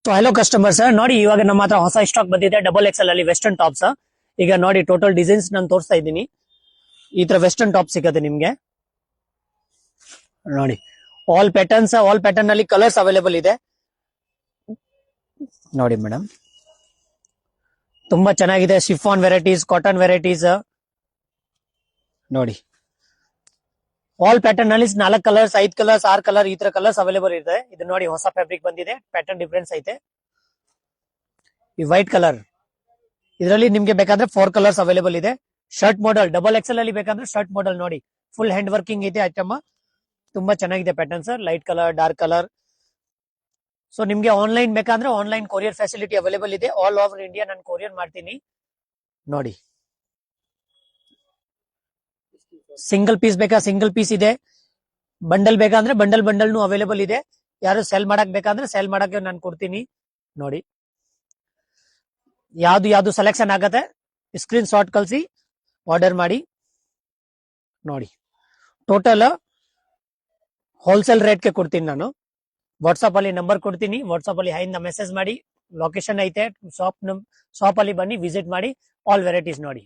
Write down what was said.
So hello customers, ನೋಡಿ ಇವಾಗ ನಮ್ಮ ಹತ್ರ ಹೊಸ ಸ್ಟಾಕ್ ಬಂದಿದೆ XXL ಅಲ್ಲಿ ವೆಸ್ಟರ್ನ್ ಟಾಪ್ಸ್. ಈಗ ನೋಡಿ ಟೋಟಲ್ ಡಿಸೈನ್ಸ್ ನಾನು ತೋರಿಸ್ತಾ ಇದ್ದೀನಿ. ಈ ತರ ವೆಸ್ಟರ್ನ್ ಟಾಪ್ ಸಿಗುತ್ತೆ ನಿಮ್ಗೆ. ನೋಡಿ ಆಲ್ ಪ್ಯಾಟರ್ನ್ ಅಲ್ಲಿ ಕಲರ್ಸ್ ಅವೈಲೇಬಲ್ ಇದೆ. ನೋಡಿ ಮೇಡಮ್, ತುಂಬಾ ಚೆನ್ನಾಗಿದೆ. Chiffon varieties, cotton varieties. ನೋಡಿ ಆಲ್ ಪ್ಯಾಟರ್ನ್ ಅಲ್ಲಿ 4 ಕಲರ್ಸ್, 5 ಕಲರ್ಸ್, 6 ಕಲರ್, ಈ ತರ ಕಲರ್ಸ್ ಅವೈಲೇಬಲ್ ಇದೆ. ಇದು ನೋಡಿ ಹೊಸ ಫ್ಯಾಬ್ರಿಕ್ ಬಂದಿದೆ, ಪ್ಯಾಟರ್ನ್ ಡಿಫರೆನ್ಸ್ ಐತೆ. ಈ ವೈಟ್ ಕಲರ್ ಇದರಲ್ಲಿ ನಿಮ್ಗೆ ಬೇಕಾದ್ರೆ 4 ಕಲರ್ಸ್ ಅವೈಲೇಬಲ್ ಇದೆ. ಶರ್ಟ್ ಮಾಡೆಲ್ XXL ಅಲ್ಲಿ ಬೇಕಾದ್ರೆ ಶರ್ಟ್ ಮಾಡೆಲ್ ನೋಡಿ, ಫುಲ್ ಹ್ಯಾಂಡ್ ವರ್ಕಿಂಗ್ ಇದೆ ಐಟಮ್. ತುಂಬಾ ಚೆನ್ನಾಗಿದೆ patterns, light colour, dark colour. So ನಿಮ್ಗೆ ಆನ್ಲೈನ್ ಬೇಕಾದ್ರೆ ಆನ್ಲೈನ್ ಕೊರಿಯರ್ ಫೆಸಿಲಿಟಿ ಅವೈಲೇಬಲ್ ಇದೆ. ಆಲ್ ಓವರ್ ಇಂಡಿಯಾ ನಾನು ಕೊರಿಯರ್ ಮಾಡ್ತೀನಿ. ನೋಡಿ ಸಿಂಗಲ್ ಪೀಸ್ ಬೇಕಾ ಸಿಂಗಲ್ ಪೀಸ್ ಇದೆ, ಬಂಡಲ್ ಬೇಕಂದ್ರೆ ಬಂಡಲ್ ಅವೈಲೇಬಲ್ ಇದೆ. ಯಾರು ಸೆಲ್ ಮಾಡಕ್ ಬೇಕಾದ್ರೆ ಸೆಲ್ ಮಾಡಕ್ಕೆ ನಾನು ಕೊಡ್ತೀನಿ. ನೋಡಿ ಯಾವ್ದು ಸೆಲೆಕ್ಷನ್ ಆಗತ್ತೆ ಸ್ಕ್ರೀನ್ ಶಾಟ್ ಕಳಿಸಿ ಆರ್ಡರ್ ಮಾಡಿ. ನೋಡಿ ಟೋಟಲ್ ಹೋಲ್ಸೇಲ್ ರೇಟ್ಗೆ ಕೊಡ್ತೀನಿ ನಾನು. ವಾಟ್ಸ್ಆಪ್ ಅಲ್ಲಿ ನಂಬರ್ ಕೊಡ್ತೀನಿ, ವಾಟ್ಸ್ಆಪ್ ಅಲ್ಲಿ ಹೈಂದ ಮೆಸೇಜ್ ಮಾಡಿ. ಲೊಕೇಶನ್ ಐತೆ, ಶಾಪ್ ಅಲ್ಲಿ ಬನ್ನಿ, ವಿಸಿಟ್ ಮಾಡಿ. ಆಲ್ ವೆರೈಟೀಸ್ ನೋಡಿ.